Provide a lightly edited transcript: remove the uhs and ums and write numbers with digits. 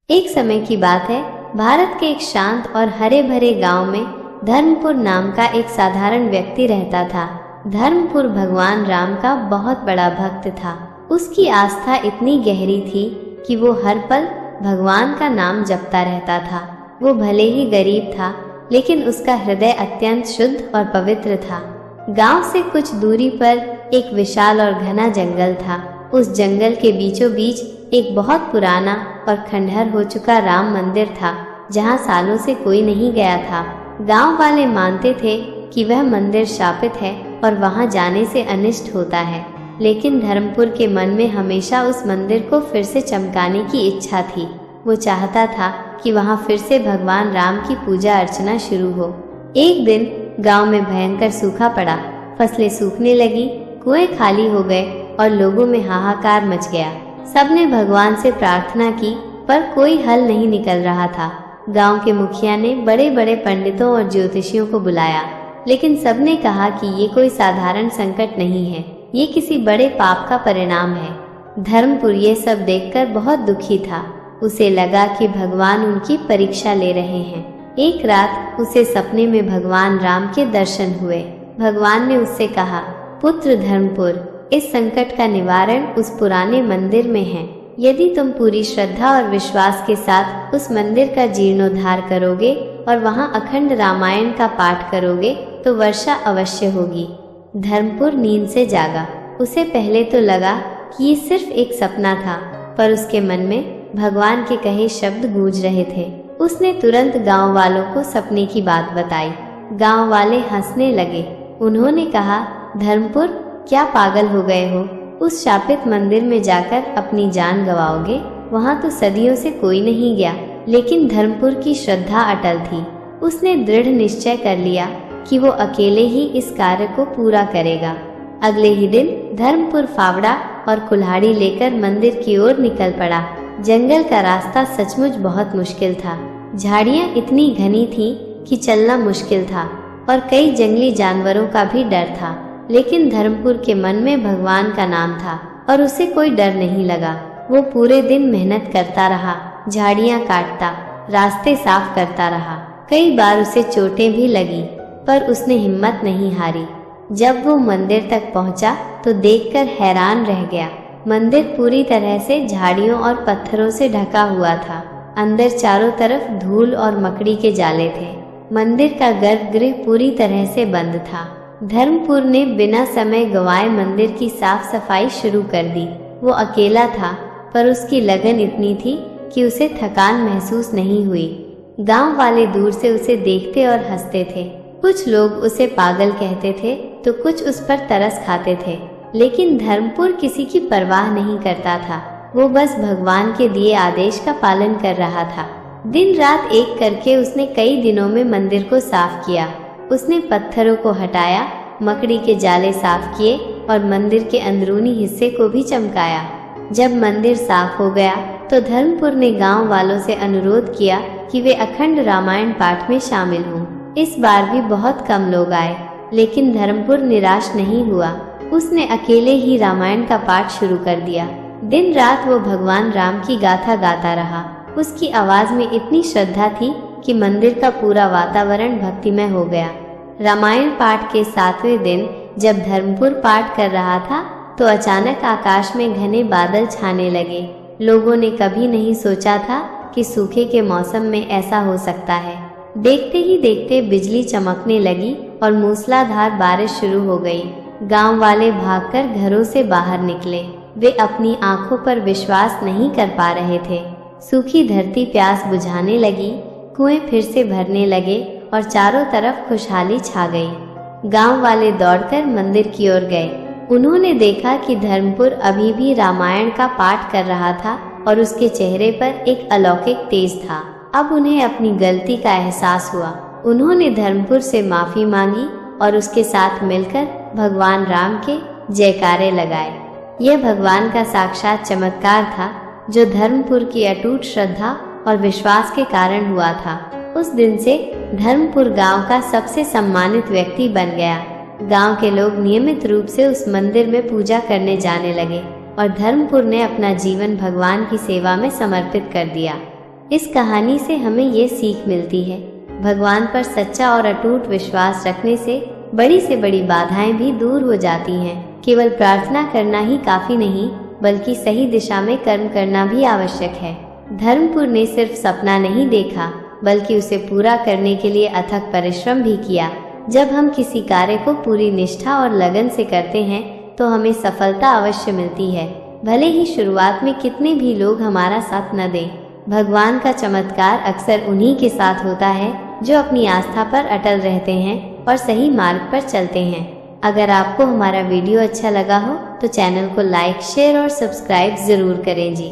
एक समय की बात है, भारत के एक शांत और हरे भरे गांव में धर्मपुर नाम का एक साधारण व्यक्ति रहता था। धर्मपुर भगवान राम का बहुत बड़ा भक्त था। उसकी आस्था इतनी गहरी थी कि वो हर पल भगवान का नाम जपता रहता था। वो भले ही गरीब था, लेकिन उसका हृदय अत्यंत शुद्ध और पवित्र था। गांव से कुछ दूरी पर एक विशाल और घना जंगल था। उस जंगल के बीचों बीच एक बहुत पुराना और खंडहर हो चुका राम मंदिर था, जहां सालों से कोई नहीं गया था। गांव वाले मानते थे कि वह मंदिर शापित है और वहां जाने से अनिष्ट होता है, लेकिन धर्मपुर के मन में हमेशा उस मंदिर को फिर से चमकाने की इच्छा थी। वो चाहता था कि वहां फिर से भगवान राम की पूजा अर्चना शुरू हो। एक दिन गांव में भयंकर सूखा पड़ा। फसलें सूखने लगी, कुएं खाली हो गए और लोगों में हाहाकार मच गया। सबने भगवान से प्रार्थना की, पर कोई हल नहीं निकल रहा था। गांव के मुखिया ने बड़े बड़े पंडितों और ज्योतिषियों को बुलाया, लेकिन सबने कहा कि ये कोई साधारण संकट नहीं है, ये किसी बड़े पाप का परिणाम है। धर्मपुर ये सब देखकर बहुत दुखी था। उसे लगा कि भगवान उनकी परीक्षा ले रहे हैं। एक रात उसे सपने में भगवान राम के दर्शन हुए। भगवान ने उससे कहा, पुत्र धर्मपुर, इस संकट का निवारण उस पुराने मंदिर में है। यदि तुम पूरी श्रद्धा और विश्वास के साथ उस मंदिर का जीर्णोद्धार करोगे और वहां अखंड रामायण का पाठ करोगे तो वर्षा अवश्य होगी। धर्मपुर नींद से जागा। उसे पहले तो लगा कि ये सिर्फ एक सपना था, पर उसके मन में भगवान के कहे शब्द गूंज रहे थे। उसने तुरंत गांव वालों को सपने की बात बताई। गांव वाले हंसने लगे। उन्होंने कहा, धर्मपुर, क्या पागल हो गए हो? उस शापित मंदिर में जाकर अपनी जान गवाओगे? वहां तो सदियों से कोई नहीं गया। लेकिन धर्मपुर की श्रद्धा अटल थी। उसने दृढ़ निश्चय कर लिया कि वो अकेले ही इस कार्य को पूरा करेगा। अगले ही दिन धर्मपुर फावड़ा और कुल्हाड़ी लेकर मंदिर की ओर निकल पड़ा। जंगल का रास्ता सचमुच बहुत मुश्किल था। झाड़ियां इतनी घनी थीं कि चलना मुश्किल था और कई जंगली जानवरों का भी डर था। लेकिन धर्मपुर के मन में भगवान का नाम था और उसे कोई डर नहीं लगा। वो पूरे दिन मेहनत करता रहा, झाड़ियां काटता, रास्ते साफ करता रहा। कई बार उसे चोटें भी लगी, पर उसने हिम्मत नहीं हारी। जब वो मंदिर तक पहुंचा तो देखकर हैरान रह गया। मंदिर पूरी तरह से झाड़ियों और पत्थरों से ढका हुआ था। अंदर चारों तरफ धूल और मकड़ी के जाले थे। मंदिर का गर्भगृह पूरी तरह से बंद था। धर्मपुर ने बिना समय गंवाए मंदिर की साफ सफाई शुरू कर दी। वो अकेला था, पर उसकी लगन इतनी थी कि उसे थकान महसूस नहीं हुई। गांव वाले दूर से उसे देखते और हंसते थे। कुछ लोग उसे पागल कहते थे तो कुछ उस पर तरस खाते थे, लेकिन धर्मपुर किसी की परवाह नहीं करता था। वो बस भगवान के दिए आदेश का पालन कर रहा था। दिन रात एक करके उसने कई दिनों में मंदिर को साफ किया। उसने पत्थरों को हटाया, मकड़ी के जाले साफ किए और मंदिर के अंदरूनी हिस्से को भी चमकाया। जब मंदिर साफ हो गया तो धर्मपुर ने गांव वालों से अनुरोध किया कि वे अखंड रामायण पाठ में शामिल हों। इस बार भी बहुत कम लोग आए, लेकिन धर्मपुर निराश नहीं हुआ। उसने अकेले ही रामायण का पाठ शुरू कर दिया। दिन रात वो भगवान राम की गाथा गाता रहा। उसकी आवाज में इतनी श्रद्धा थी कि मंदिर का पूरा वातावरण भक्तिमय हो गया। रामायण पाठ के 7वें दिन जब धर्मपुर पाठ कर रहा था तो अचानक आकाश में घने बादल छाने लगे। लोगों ने कभी नहीं सोचा था कि सूखे के मौसम में ऐसा हो सकता है। देखते ही देखते बिजली चमकने लगी और मूसलाधार बारिश शुरू हो गई। गांव वाले भागकर घरों से बाहर निकले। वे अपनी आंखों पर विश्वास नहीं कर पा रहे थे। सूखी धरती प्यास बुझाने लगी, कुएं फिर से भरने लगे और चारों तरफ खुशहाली छा गई। गांव वाले दौड़कर मंदिर की ओर गए। उन्होंने देखा कि धर्मपुर अभी भी रामायण का पाठ कर रहा था और उसके चेहरे पर एक अलौकिक तेज था। अब उन्हें अपनी गलती का एहसास हुआ। उन्होंने धर्मपुर से माफी मांगी और उसके साथ मिलकर भगवान राम के जयकारे लगाए। यह भगवान का साक्षात चमत्कार था, जो धर्मपुर की अटूट श्रद्धा और विश्वास के कारण हुआ था। उस दिन से धर्मपुर गांव का सबसे सम्मानित व्यक्ति बन गया। गांव के लोग नियमित रूप से उस मंदिर में पूजा करने जाने लगे और धर्मपुर ने अपना जीवन भगवान की सेवा में समर्पित कर दिया। इस कहानी से हमें ये सीख मिलती है, भगवान पर सच्चा और अटूट विश्वास रखने से बड़ी से बड़ी बाधाएं भी दूर हो जाती हैं। केवल प्रार्थना करना ही काफी नहीं, बल्कि सही दिशा में कर्म करना भी आवश्यक है। धर्मपुर ने सिर्फ सपना नहीं देखा, बल्कि उसे पूरा करने के लिए अथक परिश्रम भी किया। जब हम किसी कार्य को पूरी निष्ठा और लगन से करते हैं तो हमें सफलता अवश्य मिलती है, भले ही शुरुआत में कितने भी लोग हमारा साथ न दें। भगवान का चमत्कार अक्सर उन्हीं के साथ होता है जो अपनी आस्था पर अटल रहते हैं और सही मार्ग पर चलते हैं। अगर आपको हमारा वीडियो अच्छा लगा हो तो चैनल को लाइक, शेयर और सब्सक्राइब जरूर करें जी।